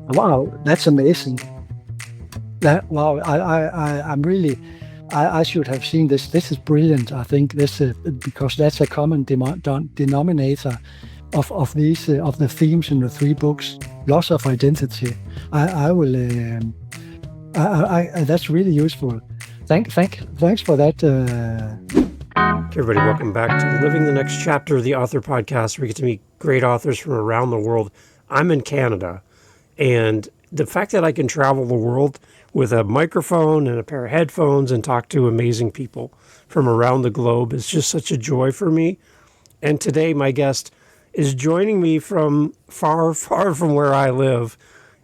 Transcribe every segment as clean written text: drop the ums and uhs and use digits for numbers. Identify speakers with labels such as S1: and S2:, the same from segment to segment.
S1: Wow, that's amazing. Wow, I'm really, I should have seen this. This is brilliant. I think this because that's a common denominator of these of the themes in the three books. Loss of identity. I will. That's really useful. Thanks for that.
S2: Okay, everybody, welcome back to Living the Next Chapter of the Author Podcast, where we get to meet great authors from around the world. I'm in Canada, and the fact that I can travel the world with a microphone and a pair of headphones and talk to amazing people from around the globe is just such a joy for me. And today, my guest is joining me from far, far from where I live.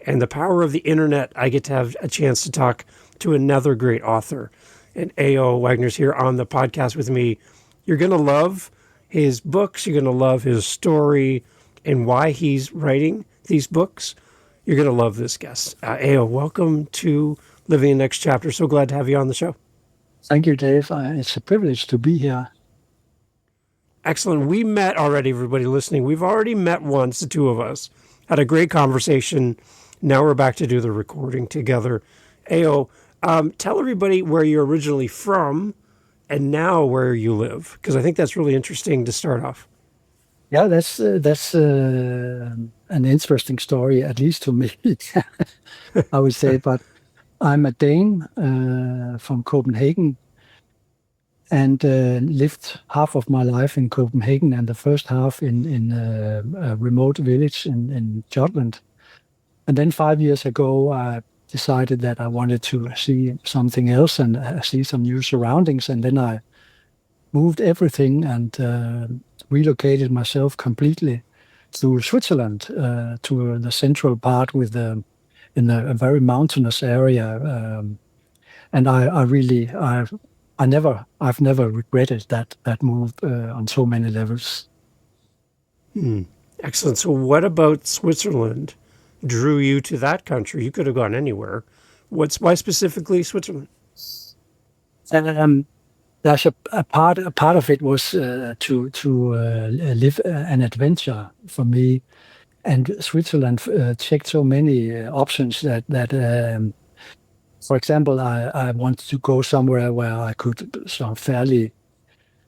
S2: And the power of the internet, I get to have a chance to talk to another great author. And A.O. Wagner's here on the podcast with me. You're going to love his books. You're going to love his story and why he's writing these books. You're going to love this guest. A.O., welcome to Living the Next Chapter. So glad to have you on the show.
S1: Thank you, Dave. It's a privilege to be here.
S2: Excellent. We met already, everybody listening. We've already met once, the two of us. Had a great conversation. Now we're back to do the recording together. A.O., tell everybody where you're originally from and now where you live, because I think that's really interesting to start off.
S1: Yeah, that's an interesting story, at least to me, I would say. But I'm a Dane from Copenhagen and lived half of my life in Copenhagen and the first half in a remote village in Jutland. And then 5 years ago, I decided that I wanted to see something else and see some new surroundings. And then I moved everything and relocated myself completely to Switzerland, to the central part with in a very mountainous area. And I've never regretted that move on so many levels.
S2: Excellent. So what about Switzerland drew you to that country? You could have gone anywhere. Why specifically Switzerland?
S1: Um, there's a part of it was to live an adventure for me, and Switzerland checked so many options that for example, I wanted to go somewhere where I could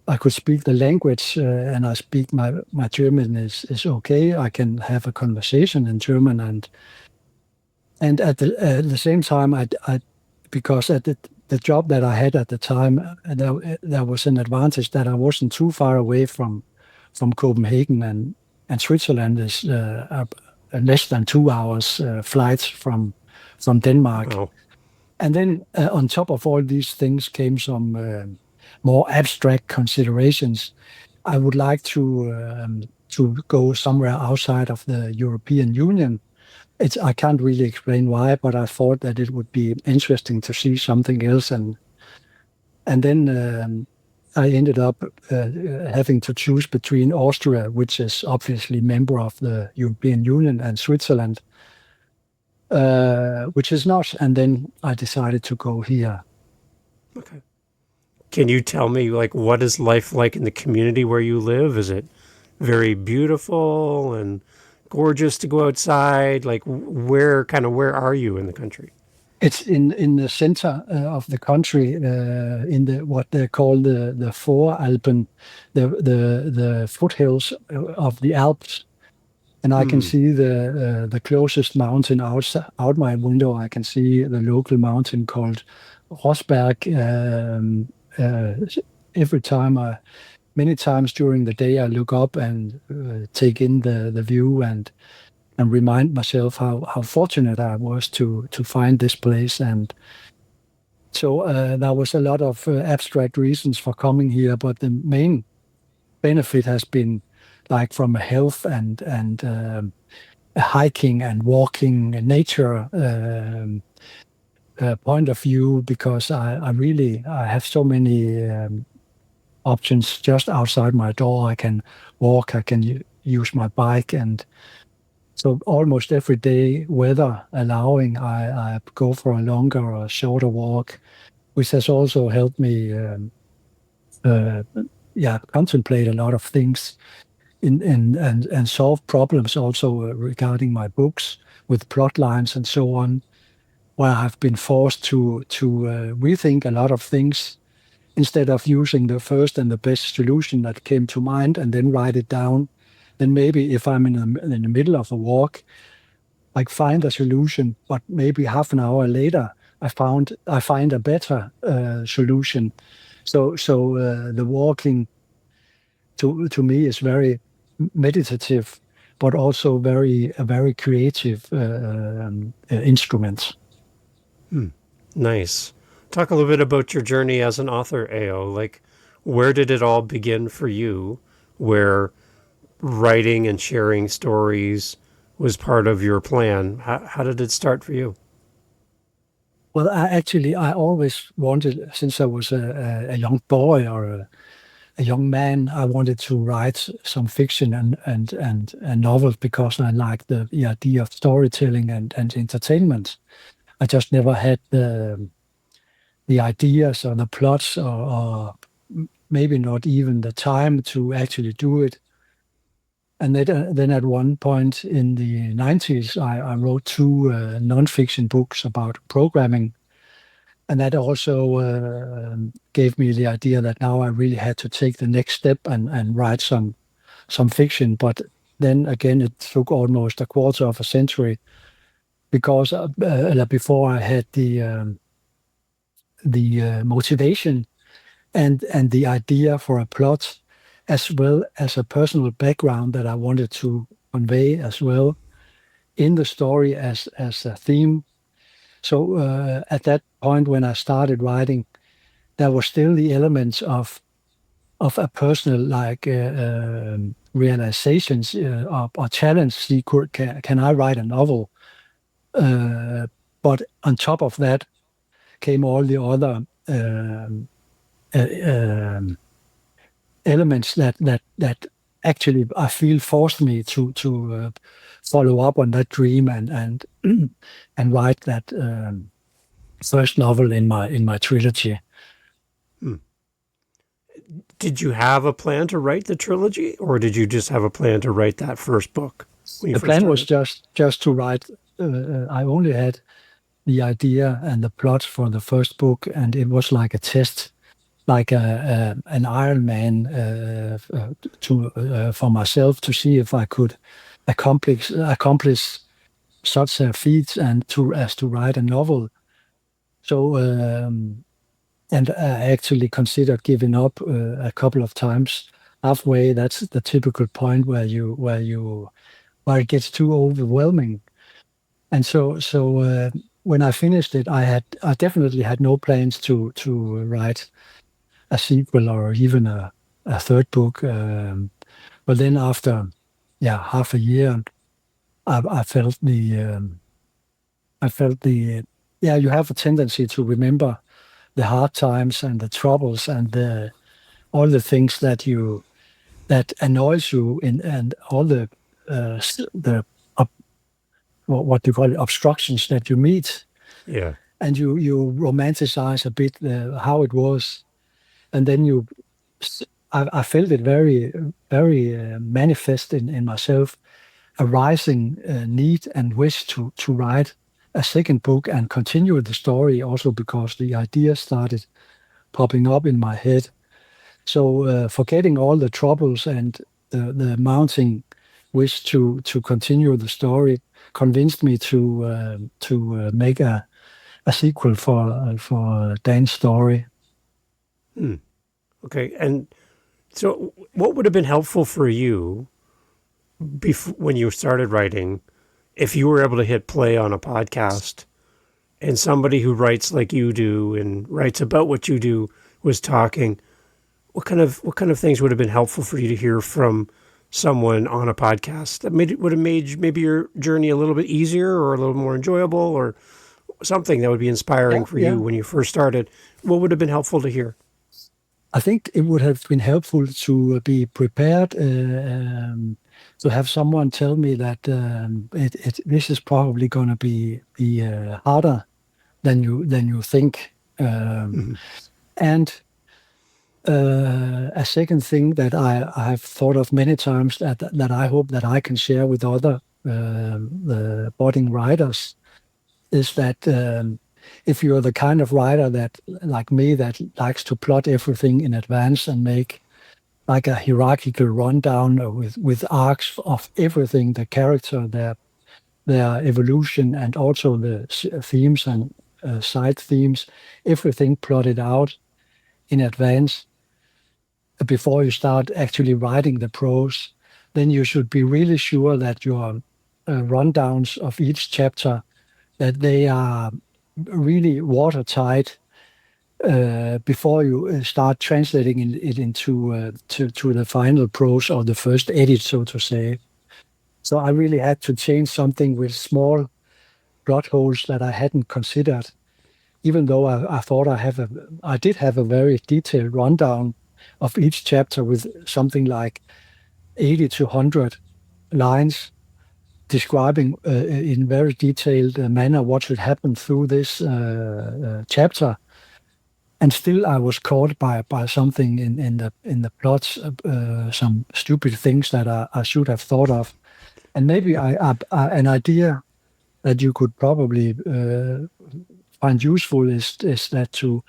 S1: I could speak the language, and I speak my German is okay. I can have a conversation in German, and at the same time, I because at the job that I had at the time, there was an advantage that I wasn't too far away from Copenhagen, and Switzerland is less than 2 hours flights from Denmark.
S2: Wow.
S1: And then on top of all these things came some more abstract considerations. I would like to go somewhere outside of the European Union. I can't really explain why, but I thought that it would be interesting to see something else, and then I ended up having to choose between Austria, which is obviously member of the European Union, and Switzerland, which is not. And then I decided to go here.
S2: Okay. Can you tell me, like, what is life like in the community where you live? Is it very beautiful and gorgeous to go outside? Like, where are you in the country?
S1: It's in the center of the country, in the what they call the Voralpen, the foothills of the Alps, and I can see the closest mountain out my window. I can see the local mountain called Rosberg. Every time many times during the day, I look up and take in the view and remind myself how fortunate I was to find this place. And so there was a lot of abstract reasons for coming here, but the main benefit has been like from a health and hiking and walking and nature point of view, because I have so many options just outside my door. I can walk, I can use my bike, and so almost every day, weather allowing, I go for a longer or shorter walk, which has also helped me, yeah, contemplate a lot of things. and solve problems also regarding my books with plot lines and so on, where I've been forced to rethink a lot of things instead of using the first and the best solution that came to mind and then write it down. Then maybe if I'm in the middle of a walk, I find a solution, but maybe half an hour later, I find a better solution. So the walking to me is very meditative, but also a very creative instrument.
S2: Nice. Talk a little bit about your journey as an author, AO. Like, where did it all begin for you? Where writing and sharing stories was part of your plan. How did it start for you?
S1: Well, I always wanted, since I was a young boy or a young man, I wanted to write some fiction and novels because I liked the idea of storytelling and entertainment. I just never had the ideas or the plots or maybe not even the time to actually do it. And then at one point in the 90s, I wrote two nonfiction books about programming. And that also gave me the idea that now I really had to take the next step and write some fiction. But then again, it took almost a quarter of a century because before I had the motivation and the idea for a plot, as well as a personal background that I wanted to convey as well in the story as a theme. So at that point when I started writing, there was still the elements of a personal realizations or challenge. See, can I write a novel? But on top of that came all the other uh, um, elements that actually I feel forced me to follow up on that dream and and write that first novel in my trilogy.
S2: Hmm. Did you have a plan to write the trilogy, or did you just have a plan to write that first book when you
S1: The
S2: first
S1: plan was
S2: started?
S1: just to write. I only had the idea and the plot for the first book, and it was like a test, like an Iron Man for myself to see if I could accomplish such a feat and to write a novel. So and I actually considered giving up a couple of times. Halfway, that's the typical point where it gets too overwhelming. And so when I finished it, I definitely had no plans to write a sequel or even a third book. But then after half a year, I felt the you have a tendency to remember the hard times and the troubles and the all the things that annoys you and all the what you call it, obstructions that you meet,
S2: Yeah.
S1: and you romanticize a bit how it was, and then I felt it very manifest in myself, a rising need and wish to write a second book and continue the story, also because the ideas started popping up in my head. So forgetting all the troubles and the mounting wish to continue the story convinced me to make a sequel for Dan's story.
S2: Hmm. Okay. And so, what would have been helpful for you when you started writing if you were able to hit play on a podcast and somebody who writes like you do and writes about what you do was talking? What kind of things would have been helpful for you to hear from someone on a podcast that would have made maybe your journey a little bit easier or a little more enjoyable, or something that would be inspiring
S1: Yeah,
S2: for you
S1: yeah.
S2: when you first started? What would have been helpful to hear?
S1: I think it would have been helpful to be prepared, to have someone tell me that this is probably going to be harder than you think,
S2: Mhm.
S1: and A second thing that I have thought of many times that I hope that I can share with other the budding writers is that if you're the kind of writer that, like me, that likes to plot everything in advance and make like a hierarchical rundown with arcs of everything, the character, their evolution, and also the themes and side themes, everything plotted out in advance before you start actually writing the prose, then you should be really sure that your rundowns of each chapter, that they are really watertight before you start translating it into to the final prose or the first edit, so to say. So I really had to change something with small plot holes that I hadn't considered, even though I thought I did have a very detailed rundown of each chapter with something like 80 to 100 lines describing in very detailed manner what should happen through this chapter. And still, I was caught by something in the plots, some stupid things that I should have thought of, and maybe an idea that you could probably find useful is that to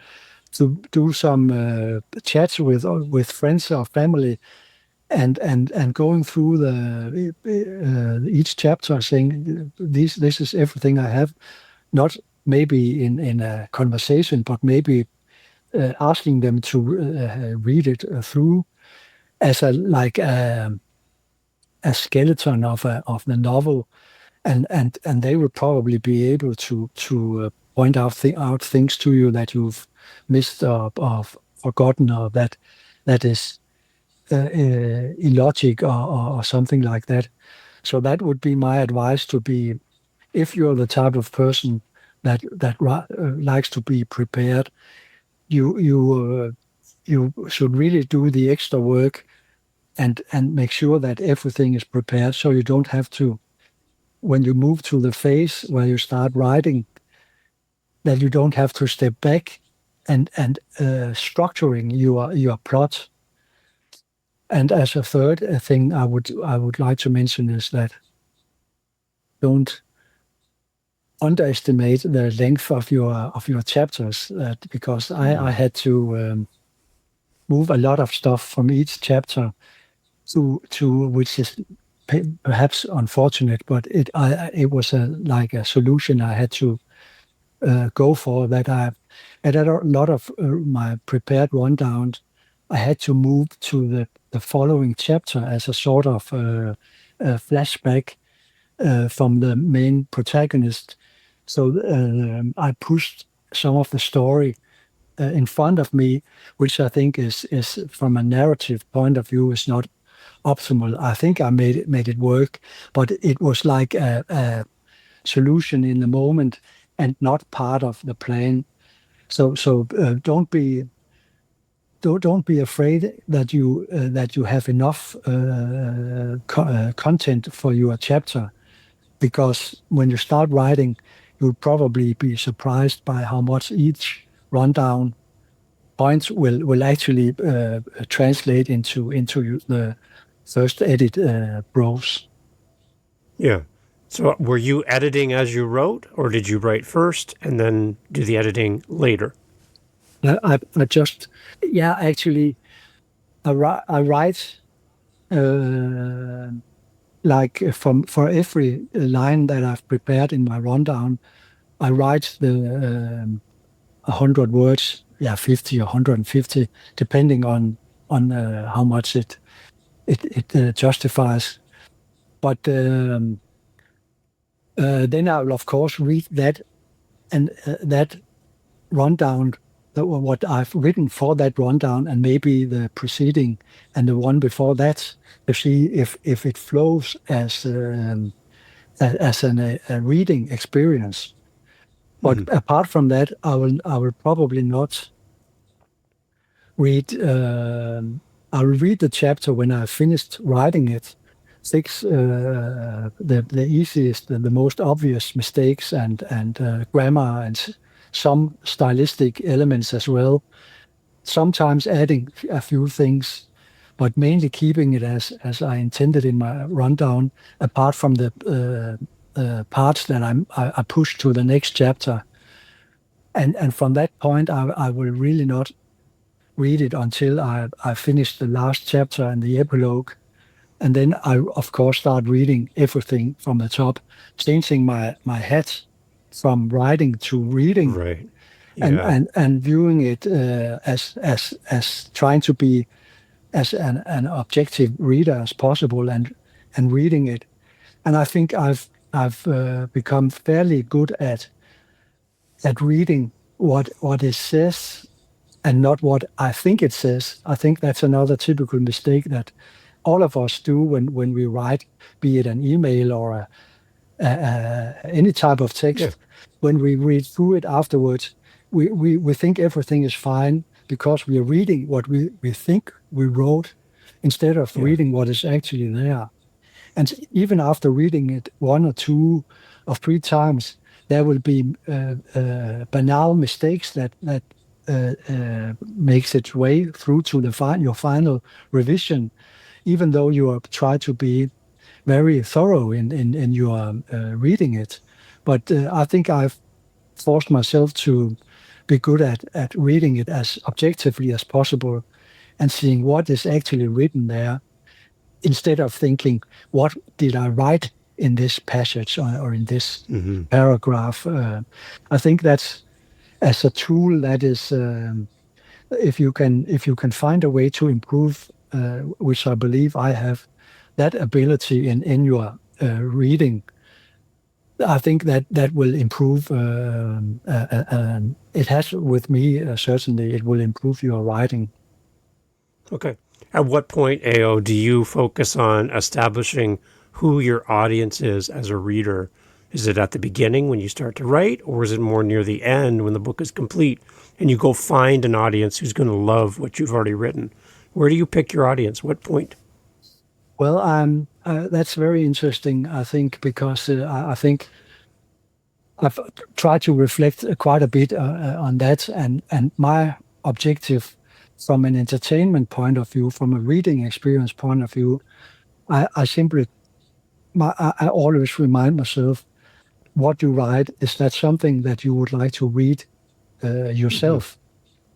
S1: do some chats with friends or family, and going through the each chapter, saying this is everything I have, not maybe in a conversation, but maybe asking them to read it through as a skeleton of the novel, and they will probably be able to point out things to you that you've missed or forgotten, or that is illogic or something like that. So that would be my advice to be, if you're the type of person that likes to be prepared, you should really do the extra work and make sure that everything is prepared, so you don't have to, when you move to the phase where you start writing, that you don't have to step back and structuring your plot. And as a third thing, I would like to mention is that don't underestimate the length of your chapters. Because I had to move a lot of stuff from each chapter to which is perhaps unfortunate, but it was like a solution I had to go for. That I had a lot of my prepared rundowns. I had to move to the following chapter as a sort of flashback from the main protagonist. So I pushed some of the story in front of me, which I think is from a narrative point of view is not optimal. I think I made it work, but it was like a solution in the moment and not part of the plan. So don't be afraid that you have enough content for your chapter, because when you start writing, you'll probably be surprised by how much each rundown points will actually translate into the first edit prose.
S2: Yeah. So were you editing as you wrote, or did you write first and then do the editing later?
S1: I just, yeah, actually, I write like for every line that I've prepared in my rundown, I write the 100 words, yeah, 50 or 150, depending on how much it justifies. But then I will of course read that, and that rundown, what I've written for that rundown, and maybe the preceding and the one before that, to see if it flows as a reading experience. But apart from that, I will probably not read. I will read the chapter when I finished writing it. Fix the easiest and the most obvious mistakes and grammar and some stylistic elements as well. sometimes adding a few things, but mainly keeping it as I intended in my rundown, apart from the parts that I push to the next chapter. And from that point, I will really not read it until I finish the last chapter and the epilogue. And then I, of course, start reading everything from the top, changing my hat from writing to reading,
S2: Right.
S1: and
S2: Yeah.
S1: viewing it as trying to be as an objective reader as possible, and reading it. And I think I've become fairly good at reading what it says and not what I think it says. I think that's another typical mistake that all of us do when we write, be it an email or any type of
S2: Yeah.
S1: text. When we read through it afterwards, we think everything is fine because we are reading what we think we wrote instead of
S2: Yeah.
S1: reading what is actually there. And even after reading it one or two or three times, there will be banal mistakes that makes its way through to your final revision, even though you are try to be very thorough in your reading it. But I think I've forced myself to be good at reading it as objectively as possible and seeing what is actually written there instead of thinking, what did I write in this passage or in this
S2: Hmm.
S1: paragraph? I think that's as a tool that is, if you can find a way to improve, which I believe I have, that ability in your reading. I think that will improve. It has with me, certainly. It will improve your writing.
S2: Okay. At what point, AO, do you focus on establishing who your audience is as a reader? Is it at the beginning when you start to write, or is it more near the end when the book is complete and you go find an audience who's going to love what you've already written? Where do you pick your audience? What point?
S1: Well, that's very interesting, I think, because I think I've tried to reflect quite a bit on that, and my objective from an entertainment point of view, from a reading experience point of view, I simply I always remind myself what you write, is that something that you would like to read
S2: Hmm.
S1: yourself?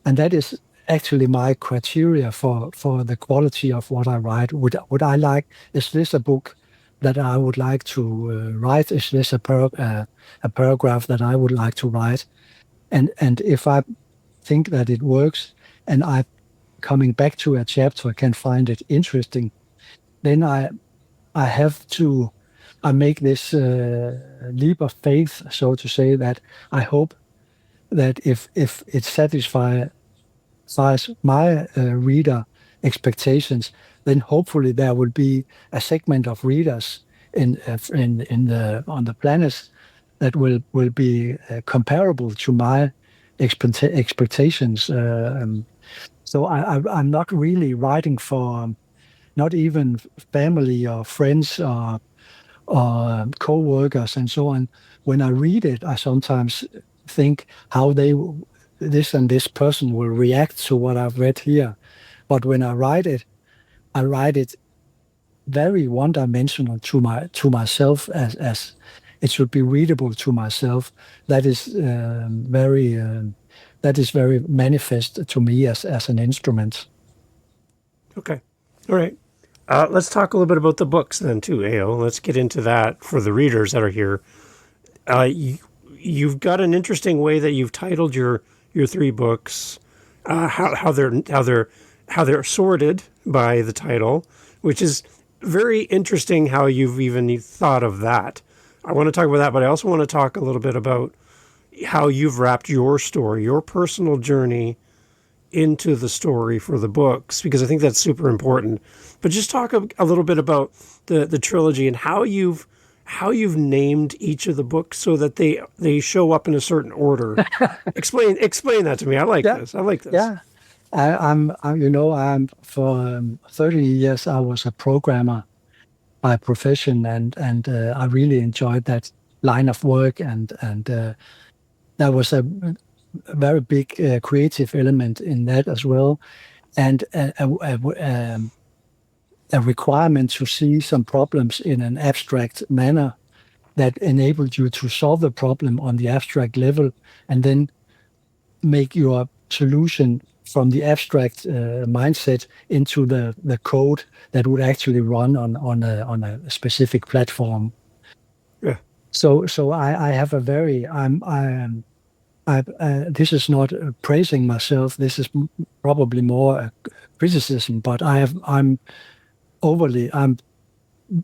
S1: And that is actually my criteria for the quality of what I write. Would I like? Is this a book that I would like to write? Is this a paragraph that I would like to write? And if I think that it works, and I coming back to a chapter can find it interesting, then I have to I make this leap of faith, so to say, that I hope that if it satisfies my reader expectations, then hopefully there will be a segment of readers in the on the planet that will be comparable to my expectations. So I'm not really writing for not even family or friends or co-workers and so on. When I read it, I sometimes think how this and this person will react to what I've read here. But when I write it very one-dimensional to myself, as it should be readable to myself. That is very manifest to me as an instrument.
S2: Okay. All right. Let's talk a little bit about the books then, too, AO. Let's get into that for the readers that are here. You've got an interesting way that you've titled your three books, how they're sorted by the title, which is very interesting. How you've even thought of that. I want to talk about that, but I also want to talk a little bit about how you've wrapped your story, your personal journey, into the story for the books, because I think that's super important. But just talk a little bit about the trilogy and how you've named each of the books so that they show up in a certain order. Explain that to me. I like
S1: Yeah,
S2: this. I like this.
S1: yeah. I'm for 30 years I was a programmer by profession, and I really enjoyed that line of work, and that was very big creative element in that as well, and a requirement to see some problems in an abstract manner that enabled you to solve the problem on the abstract level, and then make your solution from the abstract mindset into the code that would actually run on a specific platform.
S2: Yeah.
S1: So I have a very this is not praising myself. This is probably more a criticism. But I'm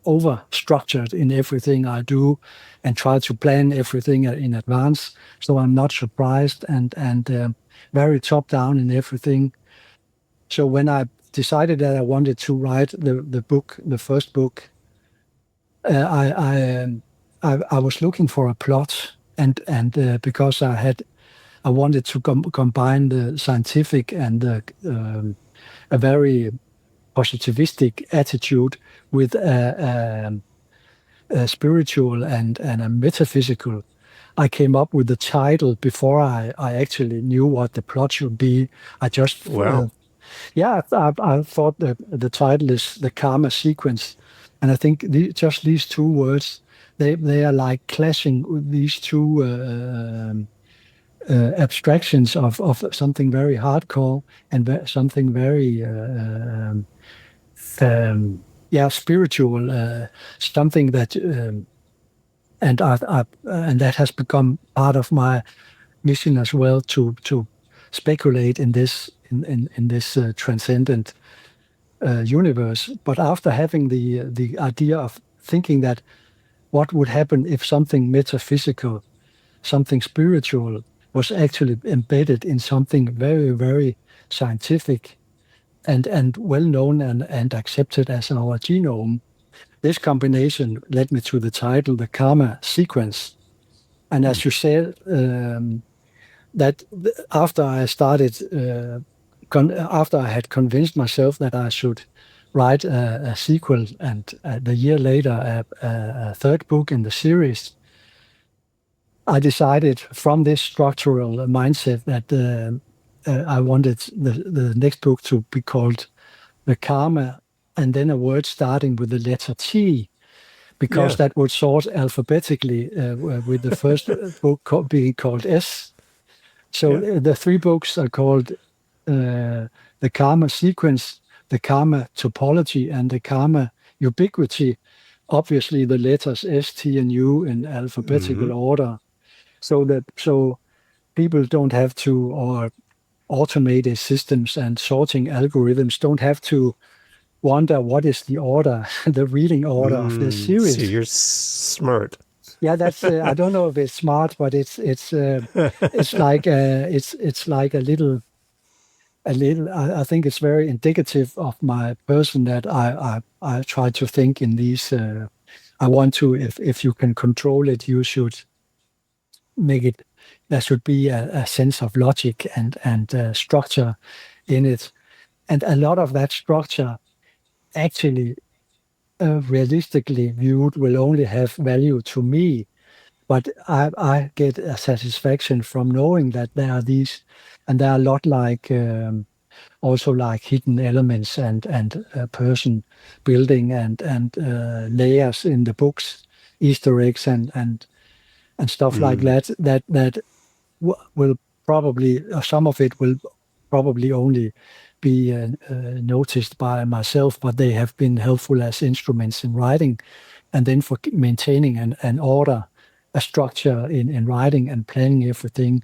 S1: over structured in everything I do, and try to plan everything in advance. So I'm not surprised, and very top down in everything. So when I decided that I wanted to write the book, the first book, I I was looking for a plot, and because I wanted to combine the scientific and a very positivistic attitude with a spiritual and a metaphysical. I came up with the title before I actually knew what the plot should be. I just,
S2: Wow.
S1: yeah, I thought the title is the Karma Sequence. And I think just these two words, they are like clashing with these two abstractions of something very hardcore and something very yeah, spiritual, something that and that has become part of my mission as well, to speculate in this transcendent universe. But after having the idea of thinking that what would happen if something metaphysical, something spiritual, was actually embedded in something very, very scientific and well known and accepted as our genome. This combination led me to the title, The Karma Sequence. And
S2: Hmm.
S1: as you said, after I started, after I had convinced myself that I should write a sequel, and the year later a third book in the series, I decided from this structural mindset that I wanted the next book to be called The Karma, and then a word starting with the letter T, because
S2: Yeah.
S1: that would sort alphabetically, with the first book being called S. So
S2: Yeah.
S1: the three books are called The Karma Sequence, The Karma Topology, and The Karma Ubiquity. Obviously, the letters S, T, and U in
S2: Hmm.
S1: alphabetical order, so people don't have to, or automated systems and sorting algorithms don't have to wonder what is the order, the reading order of this
S2: So
S1: series.
S2: you're smart.
S1: Yeah, that's I don't know if it's smart, but it's like a little. I think it's very indicative of my person that I try to think in these. I want to, if you can control it, you should make it. There should be a sense of logic and structure in it, and a lot of that structure actually, realistically viewed, will only have value to me. But I get a satisfaction from knowing that there are these, and there are a lot like, also like hidden elements and person building and layers in the books, Easter eggs and stuff like
S2: Mm.
S1: that. That will probably, some of it will probably only be noticed by myself, but they have been helpful as instruments in writing, and then for maintaining an order, a structure in writing and planning everything,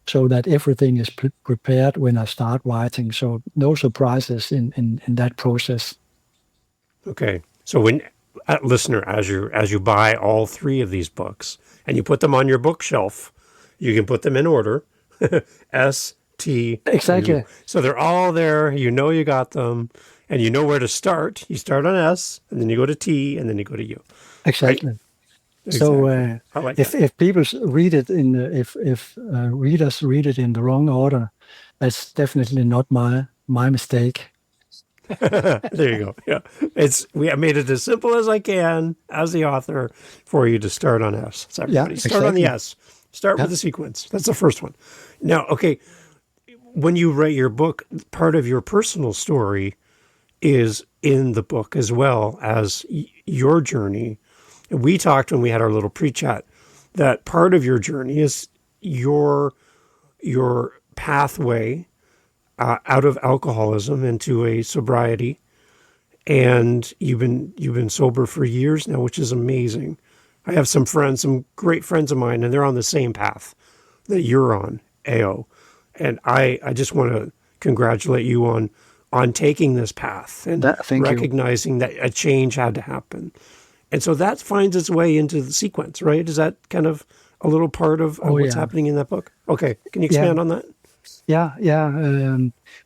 S1: so that everything is prepared when I start writing. So no surprises in that process.
S2: Okay. So when listener, as you buy all three of these books and you put them on your bookshelf, you can put them in order. S, T, U.
S1: Exactly,
S2: So they're all there. You know you got them, and you know where to start. You start on S, and then you go to T, and then you go to U. Right?
S1: exactly. So
S2: Exactly. I like that.
S1: if people read it if readers read it in the wrong order, that's definitely not my mistake.
S2: There you go. Yeah, I made it as simple as I can as the author for you to start on S. So
S1: Yeah,
S2: everybody start on the
S1: exactly.
S2: S. Start with
S1: Yeah.
S2: the sequence. That's the first one. Now, okay, when you write your book, part of your personal story is in the book as well as your journey. And we talked when we had our little pre-chat that part of your journey is your your pathway out of alcoholism into a sobriety, and you've been sober for years now, which is amazing. I have some friends, some great friends of mine, and they're on the same path that you're on, AO. And I just want to congratulate you on taking this path and
S1: Thank you.
S2: recognizing that a change had to happen. And so that finds its way into the sequence, right? Is that kind of a little part of
S1: Oh
S2: what's
S1: yeah,
S2: happening in that book? Okay. Can you
S1: yeah,
S2: expand on that?
S1: yeah.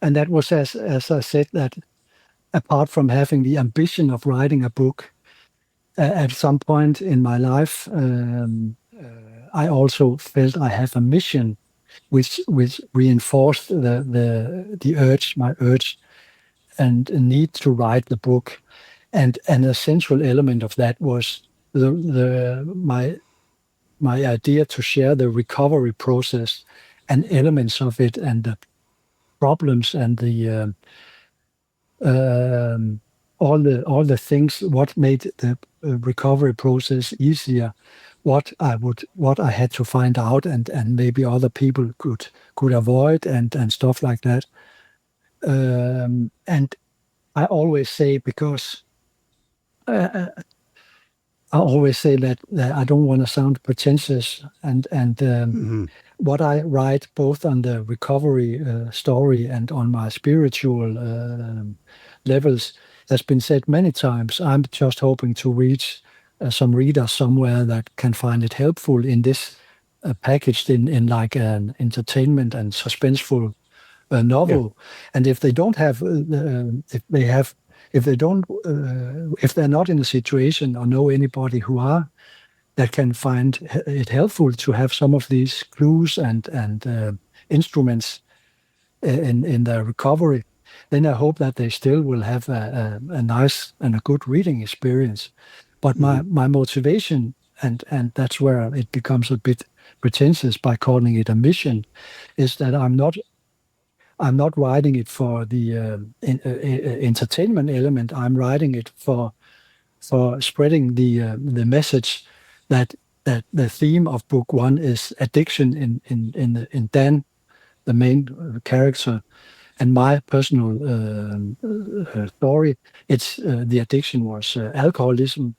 S1: And that was as I said that apart from having the ambition of writing a book, at some point in my life, I also felt I have a mission, which reinforced the urge, my urge and need to write the book. And an essential element of that was my idea to share the recovery process and elements of it and the problems and the all the things what made the recovery process easier, what I had to find out and maybe other people could avoid and stuff like that. And I always say because uh, I always say that I don't want to sound pretentious, and
S2: Mm-hmm.
S1: what I write both on the recovery story and on my spiritual levels has been said many times. I'm just hoping to reach some reader somewhere that can find it helpful in this packaged in like an entertainment and suspenseful
S2: Yeah.
S1: novel. And if they don't have, if they have, if they don't, if they're not in a situation or know anybody who are, that can find it helpful to have some of these clues and instruments in their recovery, then I hope that they still will have a nice and a good reading experience. But
S2: Mm-hmm.
S1: my motivation, and that's where it becomes a bit pretentious by calling it a mission, is that I'm not writing it for the entertainment element. I'm writing it for spreading the message that the theme of book one is addiction in Dan, the main character, and my personal story. It's the addiction was alcoholism,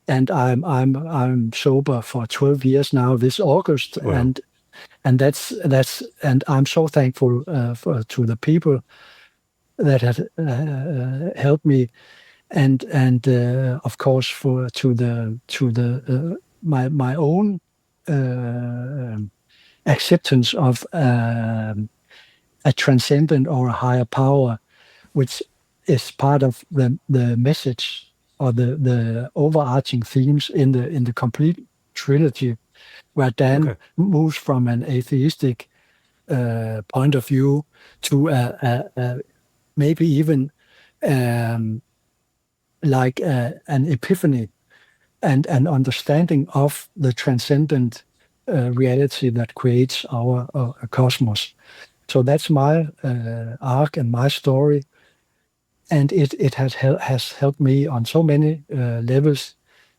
S1: and I'm sober for 12 years now this August,
S2: Wow.
S1: and that's and I'm so thankful to the people that had helped me, and of course for to the my own uh, acceptance of a transcendent or a higher power, which is part of the message or the overarching themes in the complete trilogy, where Dan
S2: Okay.
S1: moves from an atheistic point of view to maybe even um, like an epiphany and an understanding of the transcendent reality that creates our cosmos. So that's my arc and my story, and it has helped me on so many levels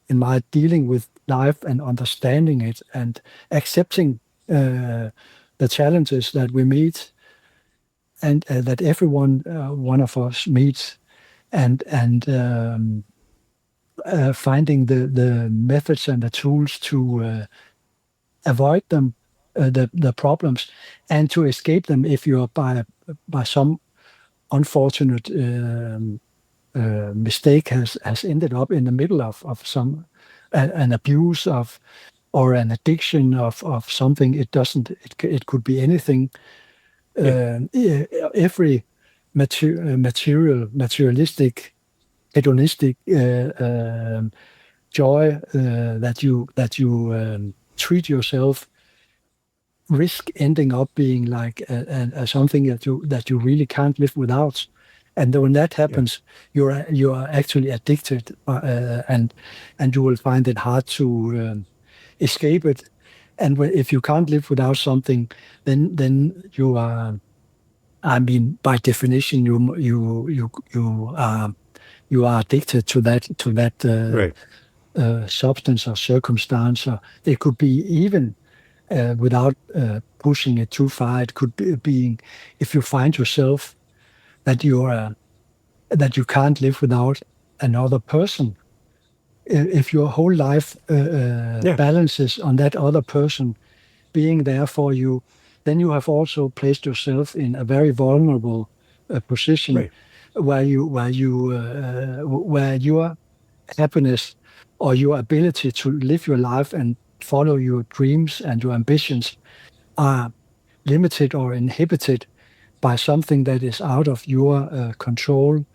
S1: in my dealing with life and understanding it and accepting the challenges that we meet and that everyone one of us meets, and finding the methods and the tools to avoid them, the problems, and to escape them if you're by some unfortunate mistake has ended up in the middle of some an abuse of or an addiction of something. It doesn't. It could be anything.
S2: Yeah.
S1: Every materialistic, hedonistic joy that you treat yourself risk ending up being like something that you really can't live without. And then when that
S2: Yeah.
S1: happens, you are actually addicted, and you will find it hard to escape it. And if you can't live without something, then you are. I mean, by definition, you are addicted to that
S2: Right.
S1: substance or circumstance. Or it could be even without pushing it too far. It could be being if you find yourself that that you can't live without another person. If your whole life
S2: Yeah.
S1: balances on that other person being there for you, then you have also placed yourself in a very vulnerable position
S2: Right.
S1: where your happiness or your ability to live your life and follow your dreams and your ambitions are limited or inhibited by something that is out of your control.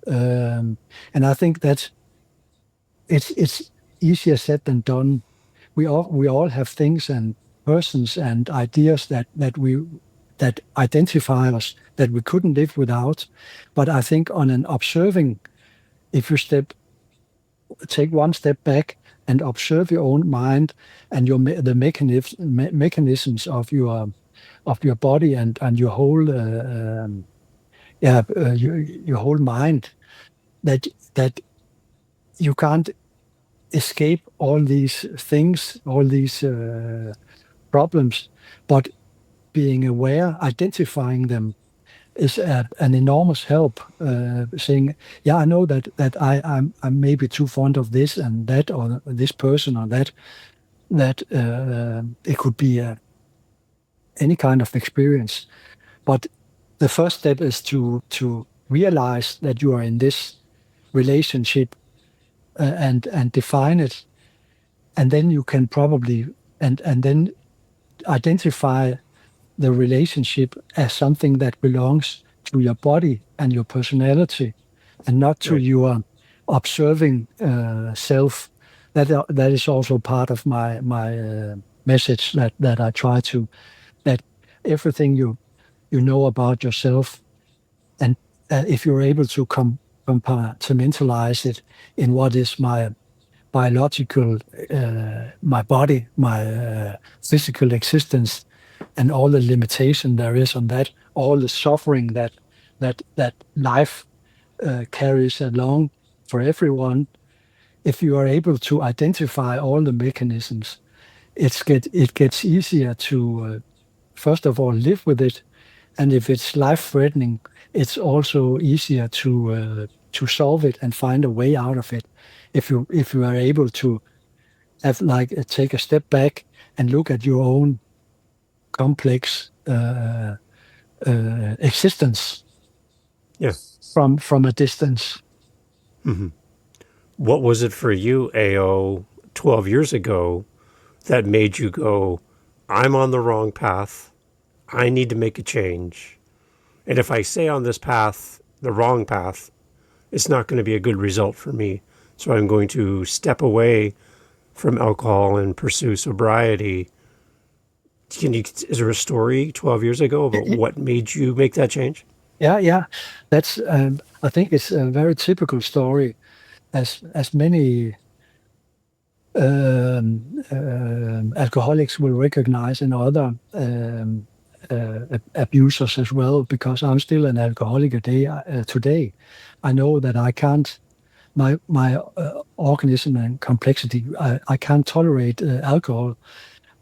S1: And I think that it's easier said than done. We all have things and persons and ideas that identify us that we couldn't live without. But I think on an observing, if you take one step back and observe your own mind and the mechanisms of your body and your whole your whole mind, that you can't escape all these things, all these problems, but being aware, identifying them is an enormous help. Saying, yeah, I know that I'm maybe too fond of this and that, or this person, or that it could be any kind of experience. But the first step is to realize that you are in this relationship and define it, and then you can probably and then identify the relationship as something that belongs to your body and your personality, and not to
S2: Right.
S1: your observing self. That is also part of my message that I try to that everything you know about yourself, and if you're able to compartmentalize it in what is my biological, my body, my physical existence, and all the limitation there is on that, all the suffering that life carries along for everyone. If you are able to identify all the mechanisms, it gets easier to first of all live with it, and if it's life-threatening, it's also easier to solve it and find a way out of it. If you are able to have like take a step back and look at your own complex existence
S2: Yeah.
S1: from a distance.
S2: What was it for you, AO, 12 years ago that made you go, I'm on the wrong path. I need to make a change. And if I stay on this path, the wrong path, it's not going to be a good result for me. So I'm going to step away from alcohol and pursue sobriety. Is there a story 12 years ago about what made you make that change?
S1: Yeah. That's I think it's a very typical story, as many alcoholics will recognize, and other abusers as well. Because I'm still an alcoholic today, I know that I can't. My organism and complexity, I can't tolerate alcohol.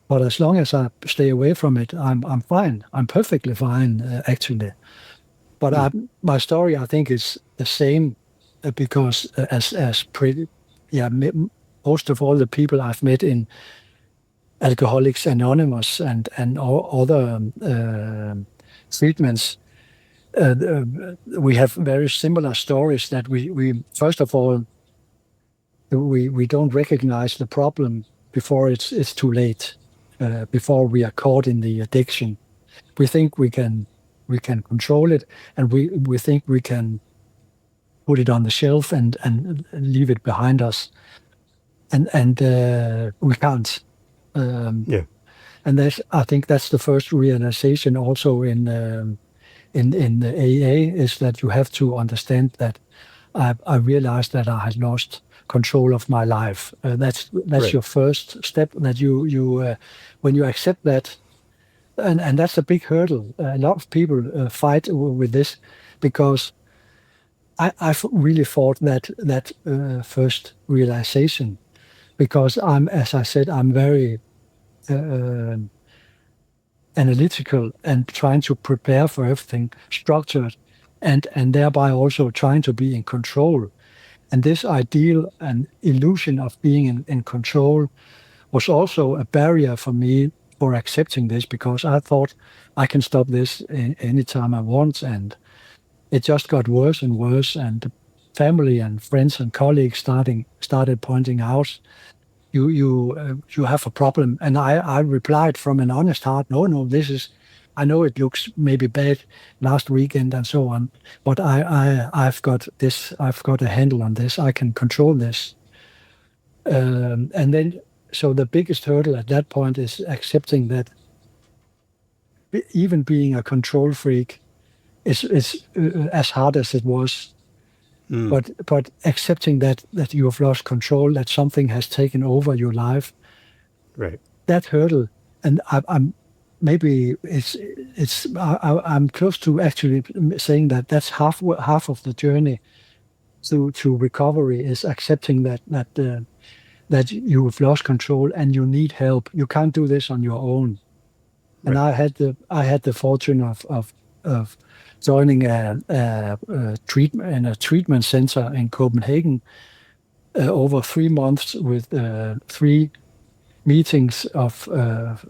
S1: But as long as I stay away from it, I'm fine. I'm perfectly fine, actually. But my story, I think, is the same because as pretty, yeah, most of all the people I've met in Alcoholics Anonymous and all other treatments, we have very similar stories. That we first of all we don't recognize the problem before it's too late, before we are caught in the addiction. We think we can control it, and we think we can put it on the shelf and leave it behind us, and we can't.
S2: Yeah.
S1: And I think that's the first realization also in the AA, is that you have to understand that I realized that I had lost control of my life. That's
S2: Right.
S1: your first step. That you when you accept that, and that's a big hurdle. A lot of people fight with this because I've really fought that first realization because as I said, I'm very analytical and trying to prepare for everything, structured, and thereby also trying to be in control. And this ideal and illusion of being in control was also a barrier for me for accepting this because I thought I can stop this anytime I want, and it just got worse and worse. And the family and friends and colleagues started pointing out you have a problem. And I replied from an honest heart, no, this is, I know it looks maybe bad last weekend and so on, but I've got this, I've got a handle on this, I can control this. And then, so the biggest hurdle at that point is accepting that even being a control freak is as hard as it was,
S2: Mm.
S1: but accepting that you have lost control, that something has taken over your life,
S2: Right.
S1: that hurdle. And I'm maybe I'm close to actually saying that that's half of the journey to recovery is accepting that you've lost control and you need help. You can't do this on your own. And
S2: Right.
S1: I had the fortune of joining a treatment in a treatment center in Copenhagen over 3 months with 3 meetings of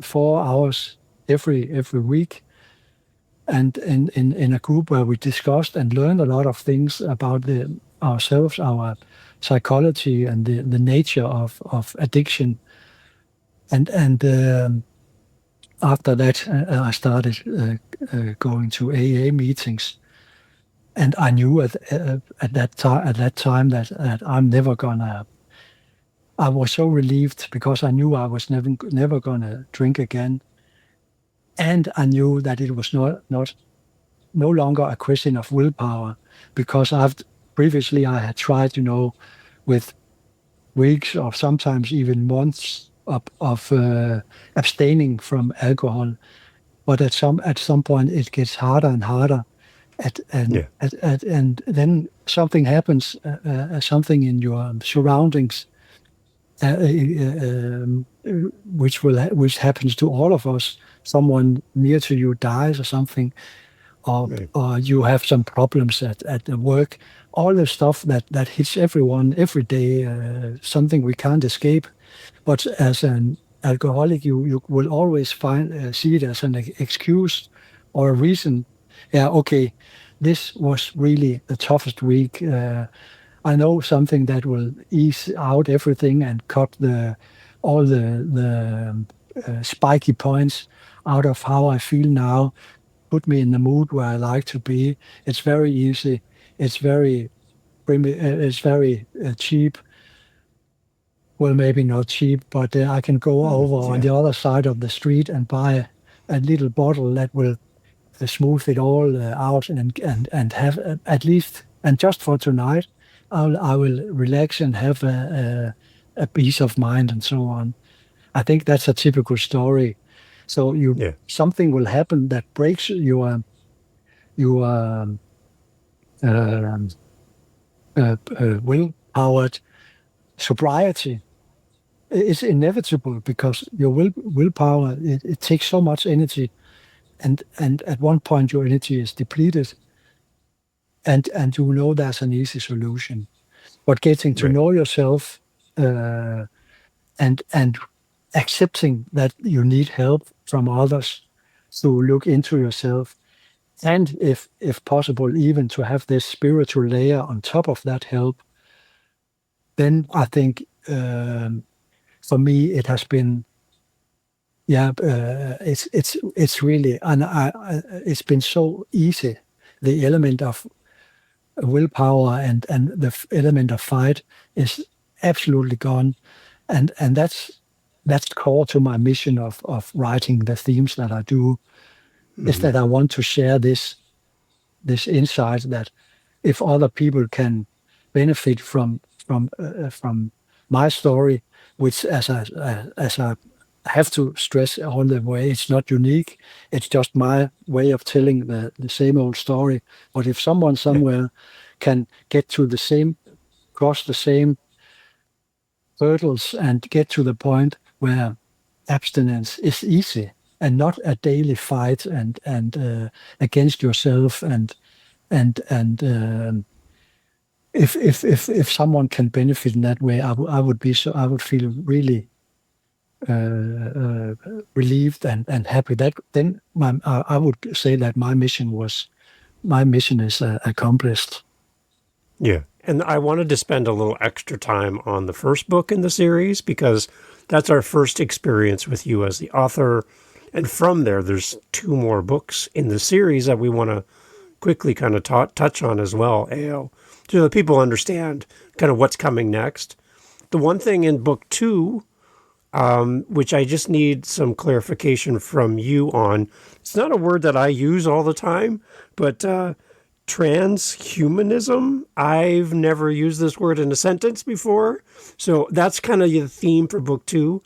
S1: 4 hours every week, and in a group where we discussed and learned a lot of things about ourselves, our psychology, and the nature of addiction. And after that, I started going to AA meetings, and I knew at that time that I'm never gonna. I was so relieved because I knew I was never gonna drink again, and I knew that it was no longer a question of willpower because I've previously I had tried, with weeks or sometimes even months of abstaining from alcohol. But at some point it gets harder and harder.
S2: Yeah.
S1: And then something happens, something in your surroundings, which happens to all of us. Someone near to you dies or something,
S2: Right.
S1: or you have some problems at the work. All the stuff that hits everyone every day, something we can't escape. But as an alcoholic, you will always see it as an excuse or a reason. Yeah, okay, this was really the toughest week. I know something that will ease out everything and cut all the spiky points out of how I feel now. Put me in the mood where I like to be. It's very easy. It's very it's very cheap. Well, maybe not cheap, but I can go over on
S2: Yeah.
S1: the other side of the street and buy a little bottle that will smooth it all out and have at least, and just for tonight, I will relax and have a peace of mind and so on. I think that's a typical story. So
S2: Yeah.
S1: something will happen that breaks your um, willpowered sobriety. It's inevitable because your willpower it takes so much energy, and at one point your energy is depleted, and you know there's an easy solution. But getting to
S2: Right.
S1: know yourself uh, and accepting that you need help from others to look into yourself, and if possible, even to have this spiritual layer on top of that help, then I think for me it has been it's really, and it's been so easy. The element of willpower and the element of fight is absolutely gone, and that's core to my mission of writing the themes that I do, is
S2: Hmm.
S1: that I want to share this insight that if other people can benefit from my story, which as I have to stress all the way, it's not unique. It's just my way of telling the same old story. But if someone
S2: Yeah.
S1: somewhere can get to the same, cross the same hurdles and get to the point where abstinence is easy and not a daily fight and against yourself and if someone can benefit in that way, I would be so I would feel really relieved and happy. That then I would say that my mission is accomplished.
S2: Yeah. And I wanted to spend a little extra time on the first book in the series because that's our first experience with you as the author. And from there, there's two more books in the series that we want to quickly kind of touch on as well, AO, so that people understand kind of what's coming next. The one thing in book two, which I just need some clarification from you on, it's not a word that I use all the time, but transhumanism. I've never used this word in a sentence before. So that's kind of the theme for book two.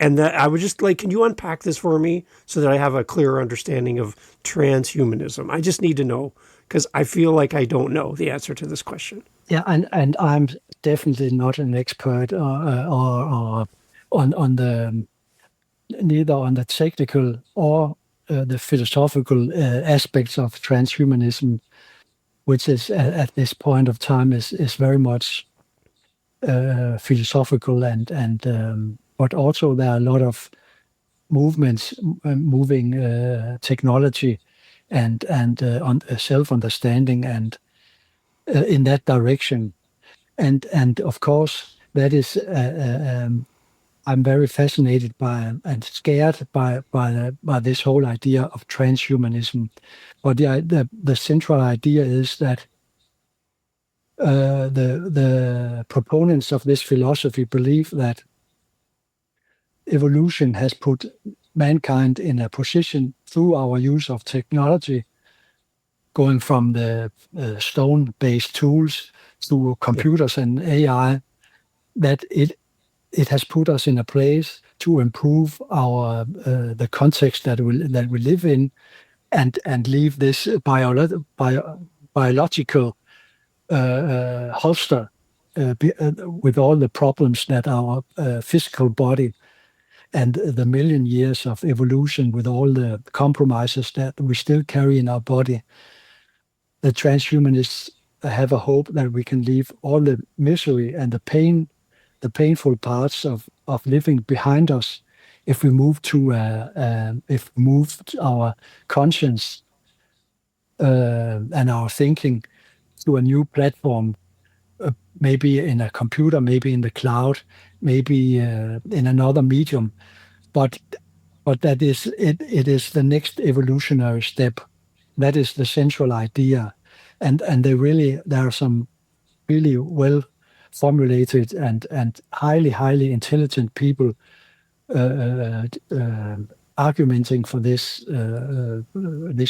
S2: And that I would just like, can you unpack this for me so that I have a clearer understanding of transhumanism? I just need to know because I feel like I don't know the answer to this question.
S1: Yeah, and I'm definitely not an expert or on the neither on the technical or the philosophical aspects of transhumanism, which is at this point of time is very much philosophical and but also there are a lot of movements moving technology and on self-understanding and in that direction. And of course, that is I'm very fascinated by and scared by this whole idea of transhumanism. But the central idea is that the proponents of this philosophy believe that evolution has put mankind in a position through our use of technology, going from the stone-based tools to
S2: Yeah.
S1: computers and AI, that it has put us in a place to improve our the context that we live in, and leave this biological holster with all the problems that our physical body and the million years of evolution with all the compromises that we still carry in our body. The transhumanists have a hope that we can leave all the misery and the pain, the painful parts of living behind us if we move to if we move our conscience and our thinking to a new platform, maybe in a computer, maybe in the cloud, maybe in another medium. But that is it. It is the next evolutionary step. That is the central idea, and there are some really well formulated and highly intelligent people argumenting for this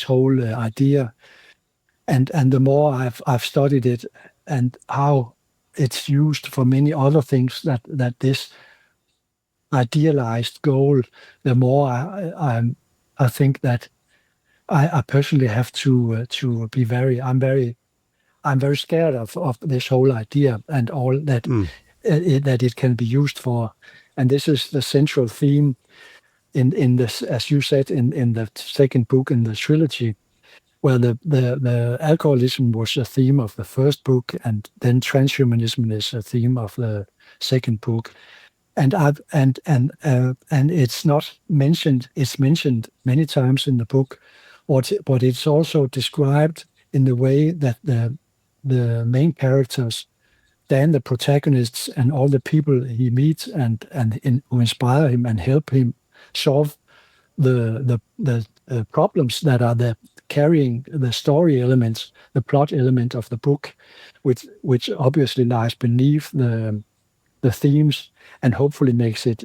S1: whole idea. And the more I've studied it and how it's used for many other things that this idealized goal, the more I think that I personally have to be very I'm very scared of this whole idea and all that that it can be used for. And this is the central theme in this, as you said, in the second book in the trilogy, where the alcoholism was a theme of the first book, and then transhumanism is a theme of the second book. And and it's not mentioned. It's mentioned many times in the book, but it's also described in the way that the main characters, Dan, the protagonists, and all the people he meets and who inspire him and help him solve the problems that are the carrying the story elements, the plot element of the book, which obviously lies beneath the themes and hopefully makes it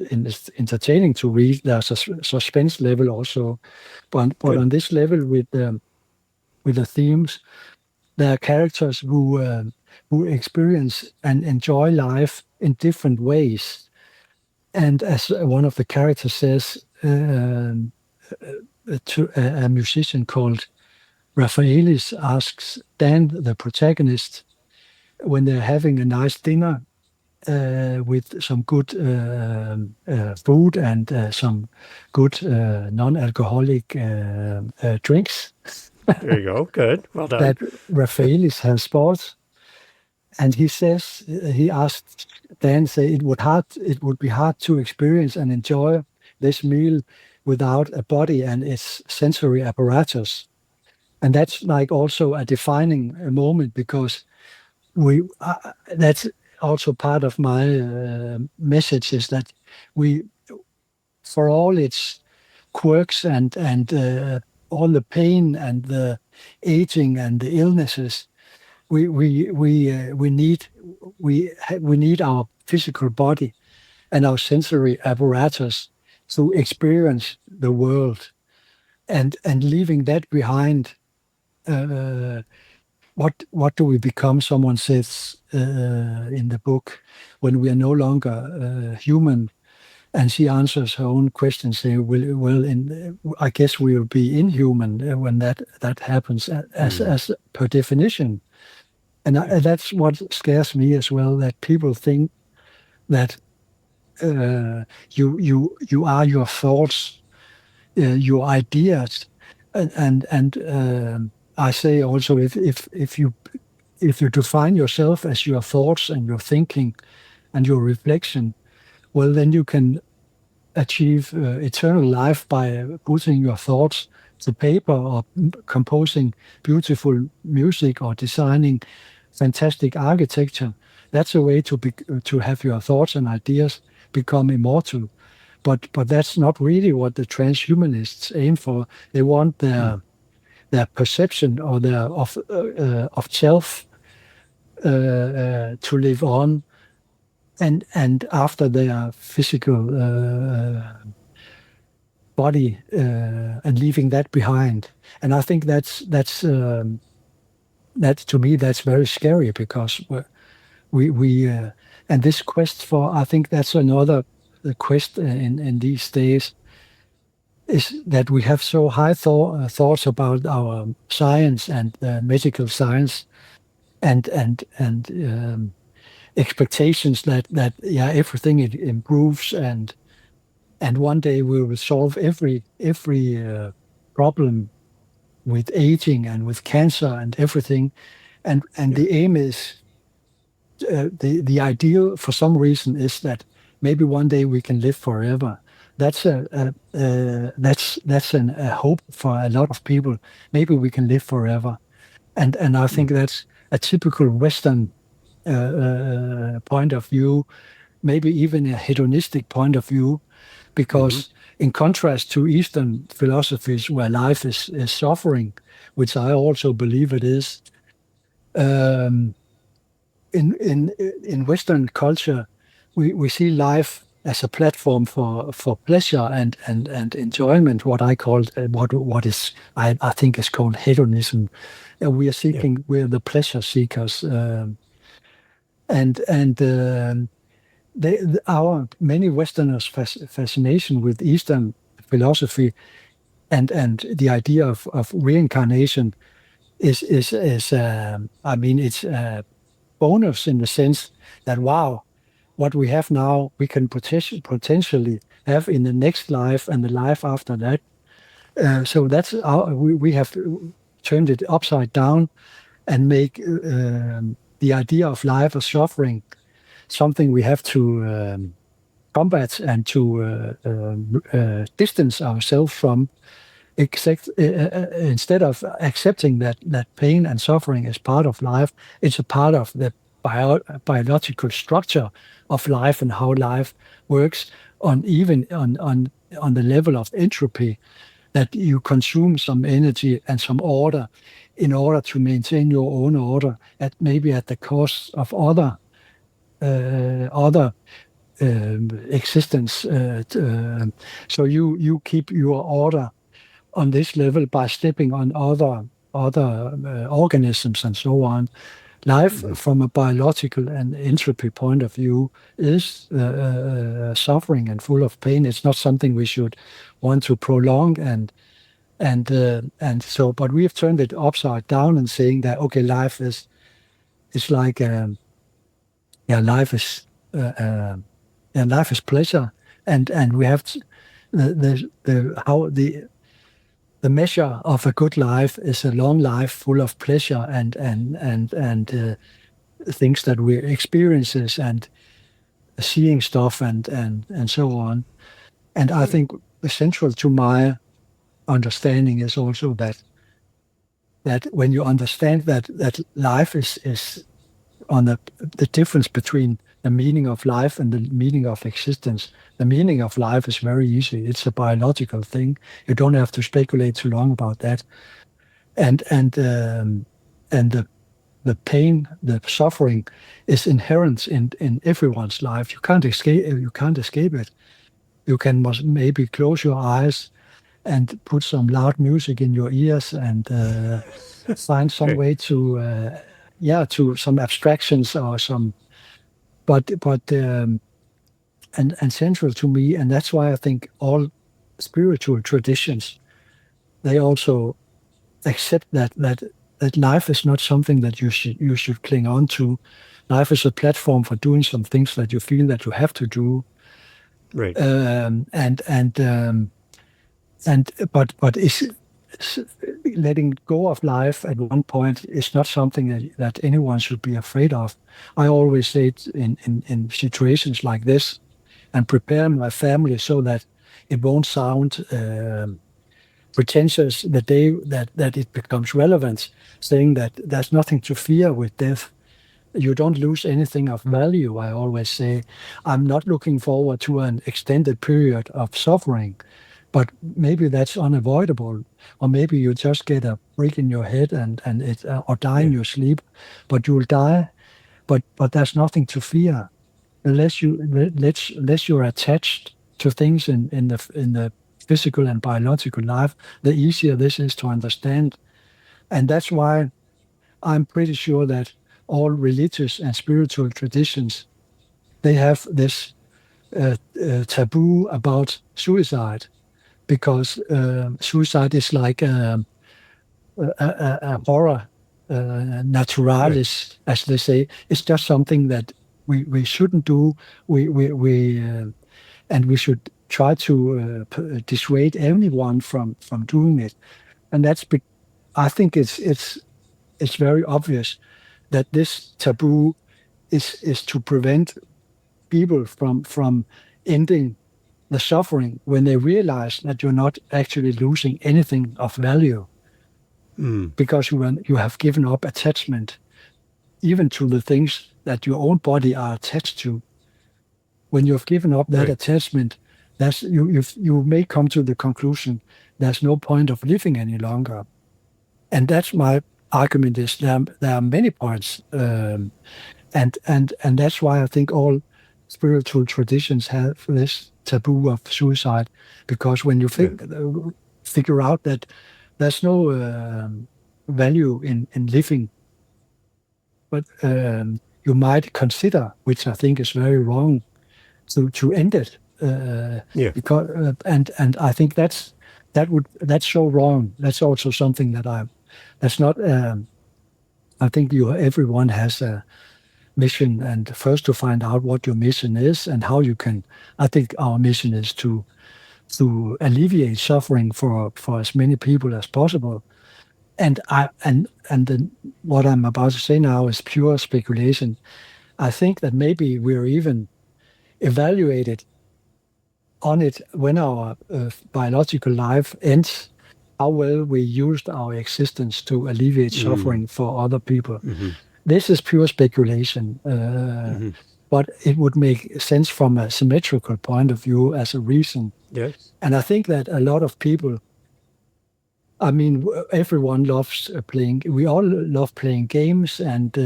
S1: entertaining to read. There's a suspense level also, but
S2: Good.
S1: on this level with the themes, there are characters who who experience and enjoy life in different ways. And as one of the characters says, to a musician called Raphaelis asks Dan, the protagonist, when they're having a nice dinner with some good food and some good non-alcoholic drinks
S2: There you go. Good. Well done.
S1: that Raphaelis has bought. And he says, he asked Dan, say it would be hard to experience and enjoy this meal without a body and its sensory apparatus. And that's like also a defining moment, because that's also part of my message, is that we, for all its quirks and all the pain and the aging and the illnesses, we need our physical body and our sensory apparatus to experience the world, and leaving that behind. What do we become? Someone says in the book, when we are no longer human, and she answers her own question, saying, I guess we will be inhuman when that happens, as per definition. And that's what scares me as well, that people think that you are your thoughts, your ideas, and I say also, if you define yourself as your thoughts and your thinking and your reflection, well, then you can achieve eternal life by putting your thoughts to paper, or composing beautiful music, or designing fantastic architecture. That's a way to have your thoughts and ideas become immortal. But that's not really what the transhumanists aim for. They want their perception or their of self to live on, and after their physical body, and leaving that behind. And I think that's to me, that's very scary, because we and this quest for, I think that's another quest in these days, is that we have so high thoughts about our science and medical science, and expectations that yeah, everything it improves, and one day we will solve every problem with aging and with cancer and everything, and the aim is, the ideal for some reason is that maybe one day we can live forever. That's a hope for a lot of people. Maybe we can live forever, and I think that's a typical Western point of view, maybe even a hedonistic point of view, because in contrast to Eastern philosophies where life is suffering, which I also believe it is, um, in Western culture, we see life as a platform for pleasure and enjoyment. What I call what is I think is called hedonism. We are seeking, we're the pleasure seekers, and our many Westerners' fascination with Eastern philosophy and the idea of reincarnation is I mean, it's a bonus in the sense that, wow, what we have now we can potentially have in the next life and the life after that. So that's we have turned it upside down and make the idea of life as suffering something we have to combat and to distance ourselves from. Instead of accepting that pain and suffering is part of life, it's a part of the biological structure of life and how life works, even on the level of entropy, that you consume some energy and some order in order to maintain your own order, maybe at the cost of other existence. So you keep your order on this level by stepping on other organisms and so on. Life, from a biological and entropy point of view, is suffering and full of pain. It's not something we should want to prolong, and so. But we have turned it upside down and saying that okay, life is like yeah, life is pleasure, and we have the measure of a good life is a long life full of pleasure and things that we experiences and seeing stuff and so on. And I think essential to my understanding is also that when you understand that life is on the difference between the meaning of life and the meaning of existence. The meaning of life is very easy. It's a biological thing. You don't have to speculate too long about that. And the pain, the suffering, is inherent in everyone's life. You can't escape. You can't escape it. You can maybe close your eyes and put some loud music in your ears and find some way to to some abstractions or some. But and central to me, and that's why I think all spiritual traditions, they also accept that life is not something that you should cling on to. Life is a platform for doing some things that you feel that you have to do.
S2: Right.
S1: But letting go of life at one point is not something that anyone should be afraid of. I always say it in situations like this and prepare my family so that it won't sound pretentious the day that it becomes relevant, saying that there's nothing to fear with death. You don't lose anything of value, I always say. I'm not looking forward to an extended period of suffering, but maybe that's unavoidable. Or maybe you just get a break in your head and it or die in your sleep, but you'll die. But there's nothing to fear unless you're attached to things in the physical and biological life. The easier this is to understand, and that's why I'm pretty sure that all religious and spiritual traditions, they have this taboo about suicide, because suicide is like a horror naturalis, as they say. It's just something that we shouldn't do. And we should try to dissuade anyone from doing it. And I think it's very obvious that this taboo is to prevent people from ending the suffering when they realize that you're not actually losing anything of value, because you have given up attachment, even to the things that your own body are attached to. When you've given up that attachment, you may come to the conclusion there's no point of living any longer. And that's my argument. Is there are many points, and that's why I think all spiritual traditions have this taboo of suicide, because when you figure out that there's no value in living, but you might consider, which I think is very wrong, to end it. Because and I think that's so wrong. That's also something that's not. I think everyone has a mission, and first to find out what your mission is and how you can. I think our mission is to alleviate suffering for as many people as possible. And what I'm about to say now is pure speculation. I think that maybe we're even evaluated on it when our biological life ends, how well we used our existence to alleviate suffering for other people. This is pure speculation, but it would make sense from a symmetrical point of view as a reason.
S2: Yes.
S1: And I think that a lot of people, I mean, everyone loves playing. We all love playing games, and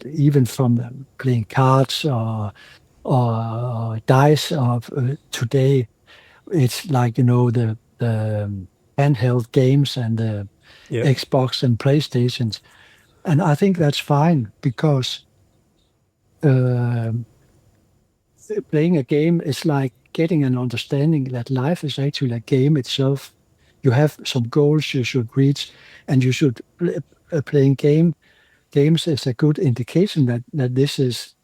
S1: even from playing cards or dice. Today, it's like the handheld games and the Xbox and PlayStations. And I think that's fine because uh, playing a game is like getting an understanding that life is actually a game itself. You have some goals you should reach, and you should playing games is a good indication that this is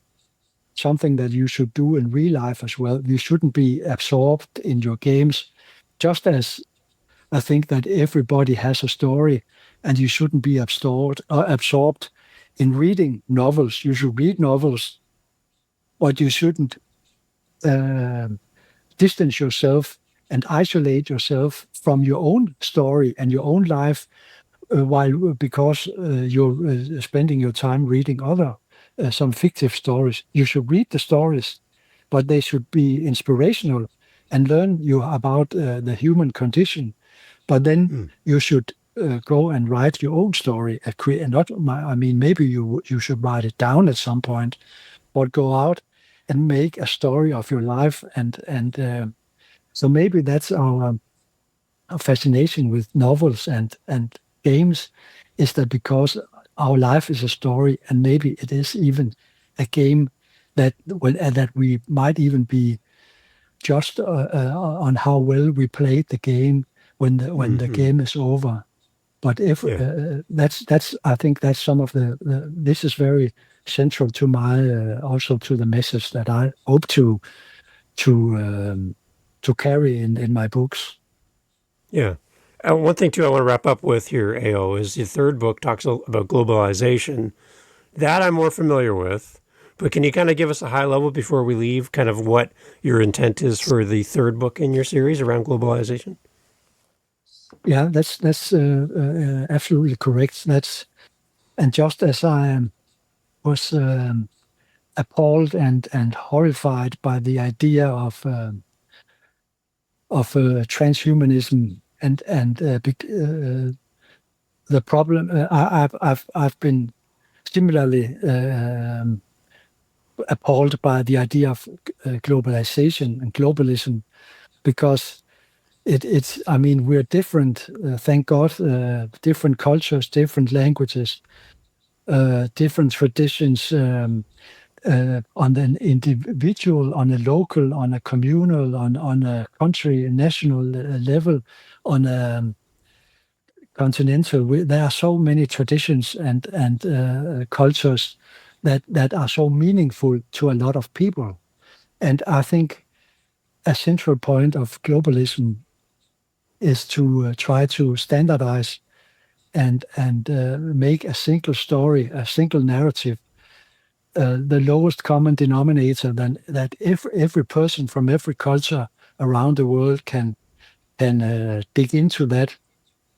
S1: something that you should do in real life as well. You shouldn't be absorbed in your games, just as I think that everybody has a story, and you shouldn't be absorbed in reading novels. You should read novels, but you shouldn't uh, distance yourself and isolate yourself from your own story and your own life while because you're spending your time reading other some fictive stories. You should read the stories, but they should be inspirational and learn you about the human condition. But then
S2: Hmm.
S1: you should go and write your own story. And not, I mean, maybe you should write it down at some point, but go out and make a story of your life. And so maybe that's our fascination with novels and games, is that because our life is a story, and maybe it is even a game that we might even be judged on how well we played the game when the
S2: Hmm.
S1: game is over. But if
S2: Yeah.
S1: that's I think that's some of the this is very central to my also to the message that I hope to to carry in my books.
S2: Yeah. One thing too, I want to wrap up with here, AO, is your third book talks about globalization. That I'm more familiar with, but can you kind of give us a high level before we leave, kind of what your intent is for the third book in your series around globalization?
S1: Yeah, that's absolutely correct. That's and just as I was appalled and horrified by the idea of transhumanism and the problem, I've been similarly appalled by the idea of globalization and globalism because it's I mean we're different, thank God, different cultures, different languages, different traditions, on an individual, on a local, on a communal, on a country, national level, on a continental. There are so many traditions and cultures that are so meaningful to a lot of people. And I think a central point of globalism is to try to standardize and make a single story, a single narrative, the lowest common denominator, then that if every person from every culture around the world can dig into that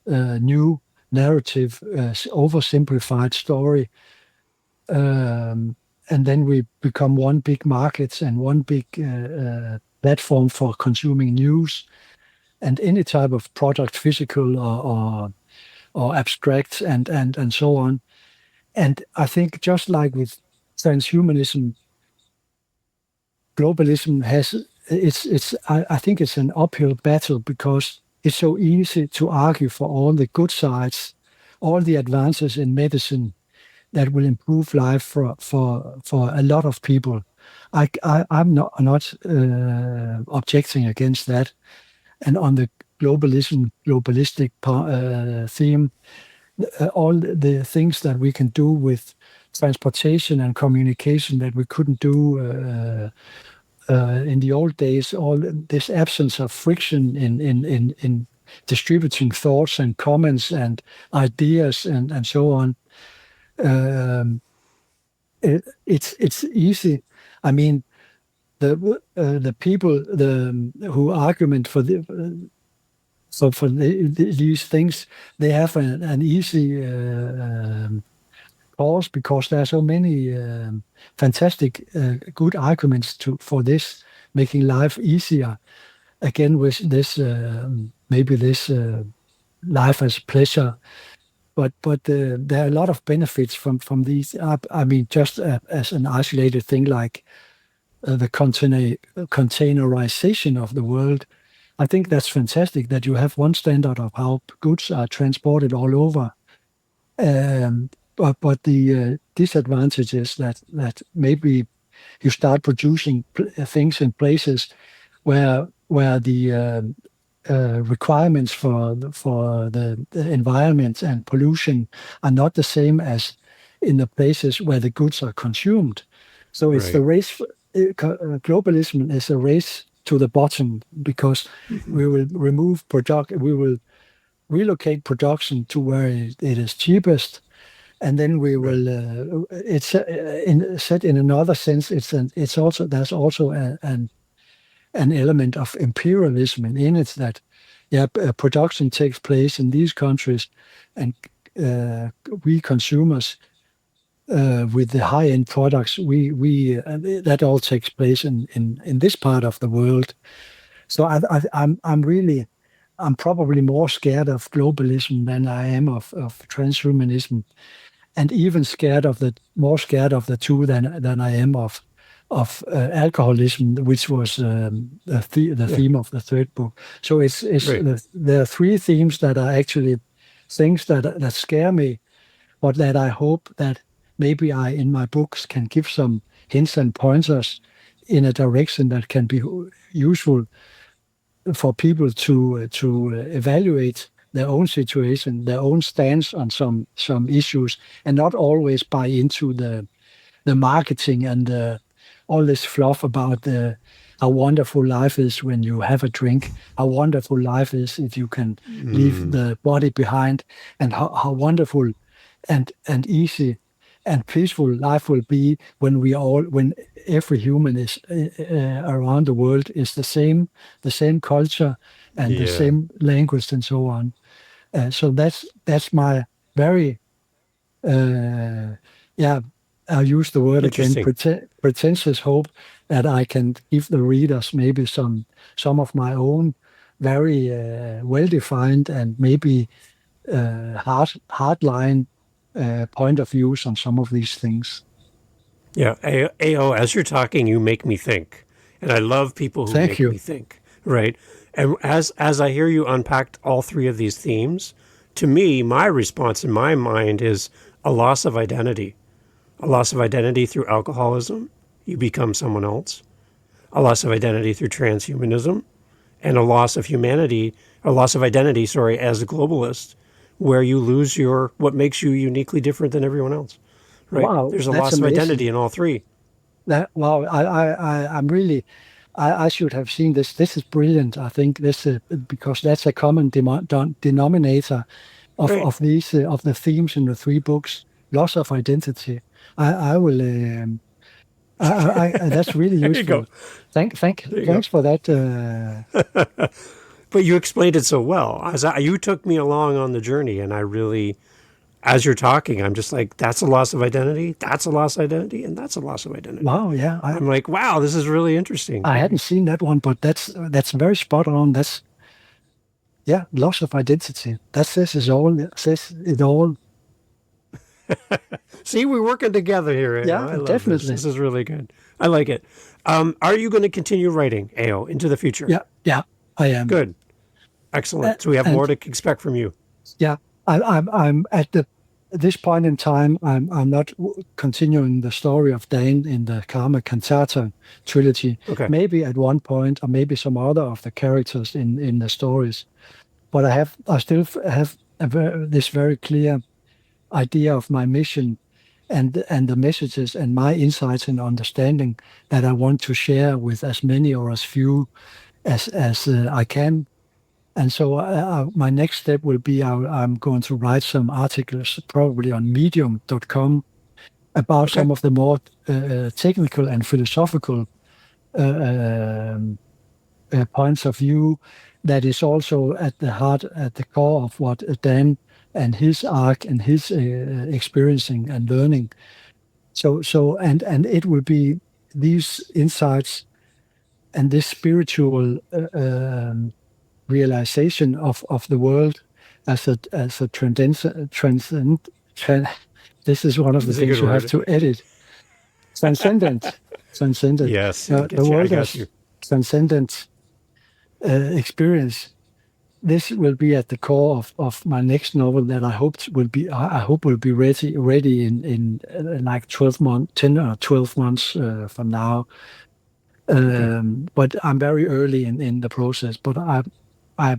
S1: new narrative, oversimplified story, and then we become one big market and one big platform for consuming news and any type of product, physical or abstract, and so on. And I think just like with transhumanism, globalism has it's I think it's an uphill battle because it's so easy to argue for all the good sides, all the advances in medicine that will improve life for a lot of people. I'm not objecting against that. And on the globalistic theme, all the things that we can do with transportation and communication that we couldn't do in the old days, all this absence of friction in distributing thoughts and comments and ideas and so on. Um, it's easy. I mean, the people who argument for these things, they have an easy cause because there are so many fantastic good arguments for this, making life easier. Again, with this maybe this life as pleasure, but there are a lot of benefits from these. I mean, just as an isolated thing like the containerization of the world. I think that's fantastic that you have one standard of how goods are transported all over. Um, but the disadvantage is that maybe you start producing things in places where the requirements for the environment and pollution are not the same as in the places where the goods are consumed. So it's the
S2: Right.
S1: race. Globalism is a race to the bottom because
S2: Hmm.
S1: we will remove product. We will relocate production to where it is cheapest, and then we
S2: Right.
S1: will. It's said in another sense. It's also there's also an element of imperialism in it that, yeah, production takes place in these countries, and uh, we consumers with the high-end products, we that all takes place in this part of the world. So I'm probably more scared of globalism than I am of transhumanism, and even more scared of the two than I am of alcoholism, which was the
S2: Yeah.
S1: theme of the third book. So
S2: Right.
S1: there are three themes that are actually things that scare me, but that I hope that maybe I in my books can give some hints and pointers in a direction that can be useful for people to evaluate their own situation, their own stance on some issues, and not always buy into the marketing and all this fluff about how wonderful life is when you have a drink, how wonderful life is if you can leave
S2: Mm.
S1: the body behind, and how wonderful and easy and peaceful life will be when every human is around the world is the same culture and the
S2: Yeah.
S1: same language and so on. So that's my very uh, yeah, I'll use the word again,
S2: Interesting.
S1: pretentious hope that I can give the readers maybe some of my own very well-defined and maybe hardline point of views on some of these things.
S2: Yeah. AO, as you're talking, you make me think. And I love people who
S1: Thank
S2: make
S1: you.
S2: me think. Right. And as I hear you unpack all three of these themes, to me, my response in my mind is a loss of identity. A loss of identity through alcoholism. You become someone else. A loss of identity through transhumanism. And a loss of humanity, a loss of identity, sorry, as a globalist, where you lose your what makes you uniquely different than everyone else. Right?
S1: Wow,
S2: There's a
S1: that's
S2: loss of
S1: amazing.
S2: identity in all three.
S1: Wow, I'm really, I should have seen this. This is brilliant. I think this because that's a common denominator
S2: Right.
S1: of these of the themes in the three books. Loss of identity. I will. That's really
S2: There you
S1: useful.
S2: go. There you go.
S1: Thanks for that.
S2: But you explained it so well. You took me along on the journey, and I really, as you're talking, I'm just like, that's a loss of identity. That's a loss of identity, and that's a loss of identity.
S1: Wow, yeah,
S2: I'm like, wow, this is really interesting.
S1: I hadn't
S2: Right.
S1: seen that one, but that's very spot on. That's yeah, loss of identity. That says it all. Says it all.
S2: See, we're working together here.
S1: Yeah,
S2: I love this.
S1: definitely.
S2: This is really good. I like it. Are you going to continue writing, AO, into the future?
S1: Yeah, yeah, I am.
S2: Good. Excellent. So we have more
S1: And
S2: to expect from you.
S1: yeah, I'm at this point in time. I'm not continuing the story of Dane in the Karma Kantata trilogy.
S2: Okay.
S1: Maybe at one point, or maybe some other of the characters in the stories. But I still have this very clear idea of my mission and the messages and my insights and understanding that I want to share with as many or as few as I can. And so my next step will be I'm going to write some articles, probably on medium.com, about
S2: Okay.
S1: some of the more technical and philosophical uh, um, points of view that is also at the core of what Dan and his arc and his experiencing and learning. And it will be these insights and this spiritual realization of the world as a this is one of the
S2: It's a
S1: things
S2: good
S1: you have
S2: word.
S1: to edit. Transcendent, transcendent.
S2: Yes. I
S1: The
S2: get you. I
S1: world
S2: got
S1: as
S2: you.
S1: transcendent experience this will be at the core of my next novel that I hope will be ready in like 10 or 12 months from now.
S2: Okay.
S1: But I'm very early in the process. But I I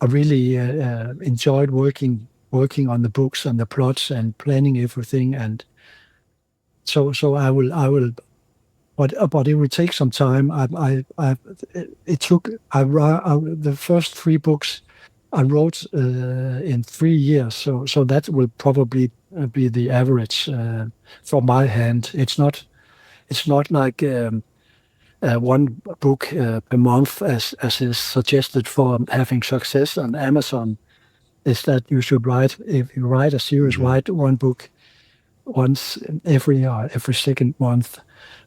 S1: really enjoyed working on the books and the plots and planning everything. And so I will. But it will take some time. It took the first three books I wrote in 3 years. So that will probably be the average from my hand. It's not like one book per month as is suggested for having success on Amazon. Is that you should write, if you write a series,
S2: Hmm.
S1: write one book once every second month.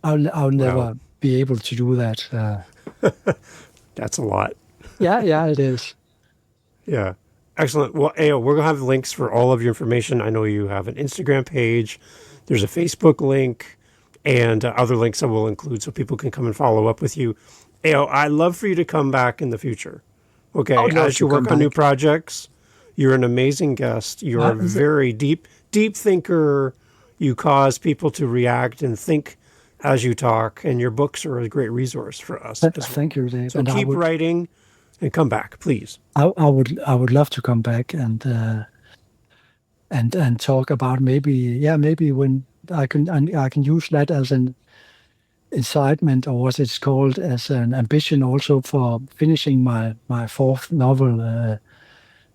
S1: I'll
S2: Wow.
S1: never be able to do that.
S2: That's a lot.
S1: Yeah, it is.
S2: Yeah. Excellent. Well, Ao, we're going to have links for all of your information. I know you have an Instagram page. There's a Facebook link and other links I will include so people can come and follow up with you. Ao, I'd love for you to come back in the future.
S1: I
S2: Okay.
S1: would love
S2: As
S1: to
S2: you
S1: come
S2: work on new
S1: back.
S2: projects, you're an amazing guest. You're a
S1: Uh,
S2: very deep thinker. You cause people to react and think as you talk, and your books are a great resource for us as well.
S1: Thank you, Dave.
S2: So
S1: And
S2: keep writing and come back, please.
S1: I would love to come back and talk about maybe when I can use that as an incitement, or what it's called, as an ambition also for finishing my fourth novel.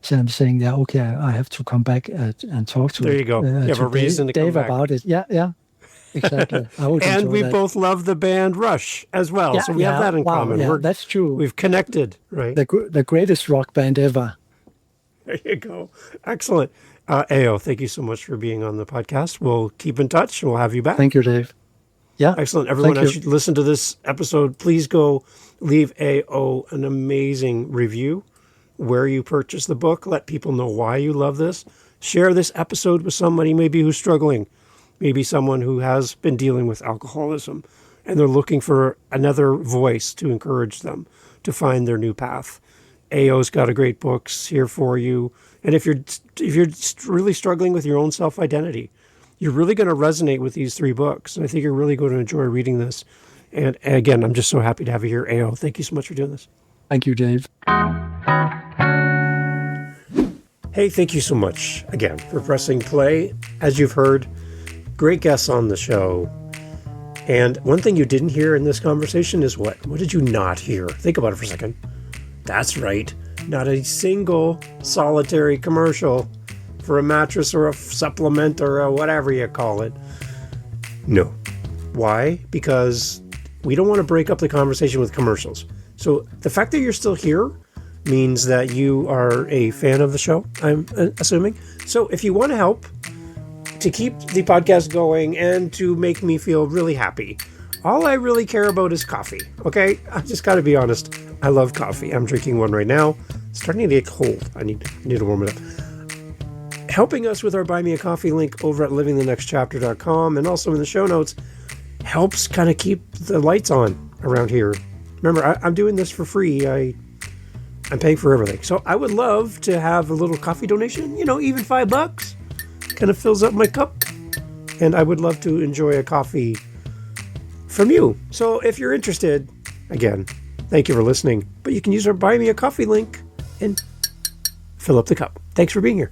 S1: So I'm saying, yeah, okay, I have to come back and talk
S2: There you go. You have
S1: to
S2: a reason to come
S1: Dave
S2: back.
S1: about it. Yeah, exactly. I would
S2: And
S1: enjoy
S2: we
S1: that.
S2: both love the band Rush as well. So we have
S1: Yeah.
S2: that in
S1: Wow.
S2: common.
S1: Yeah, that's true.
S2: We've connected, right?
S1: The greatest rock band ever.
S2: There you go. Excellent. Ao, thank you so much for being on the podcast. We'll keep in touch and we'll have you back.
S1: Thank you, Dave. Yeah.
S2: Excellent. Everyone,
S1: Thank
S2: as
S1: you.
S2: you listen to this episode, please go leave AO an amazing review where you purchase the book. Let people know why you love this. Share this episode with somebody maybe who's struggling, maybe someone who has been dealing with alcoholism and they're looking for another voice to encourage them to find their new path. AO's got a great books here for you. And if you're really struggling with your own self-identity, you're really going to resonate with these three books. And I think you're really going to enjoy reading this. And again, I'm just so happy to have you here, AO. Thank you so much for doing this.
S1: Thank you, Dave.
S2: Hey, thank you so much again for pressing play. As you've heard, great guests on the show. And one thing you didn't hear in this conversation is what? What did you not hear? Think about it for a second. That's right. Not a single solitary commercial for a mattress or a supplement or a whatever you call it. No. Why? Because we don't want to break up the conversation with commercials. So the fact that you're still here means that you are a fan of the show, I'm assuming. So if you want to help to keep the podcast going and to make me feel really happy, all I really care about is coffee, okay? I just got to be honest. I love coffee. I'm drinking one right now. It's starting to get cold. I need to warm it up. Helping us with our Buy Me a Coffee link over at livingthenextchapter.com and also in the show notes helps kind of keep the lights on around here. Remember, I'm doing this for free. I'm paying for everything. So I would love to have a little coffee donation, even $5 kind of fills up my cup. And I would love to enjoy a coffee from you. So if you're interested, again, thank you for listening. But you can use our Buy Me a Coffee link and fill up the cup. Thanks for being here.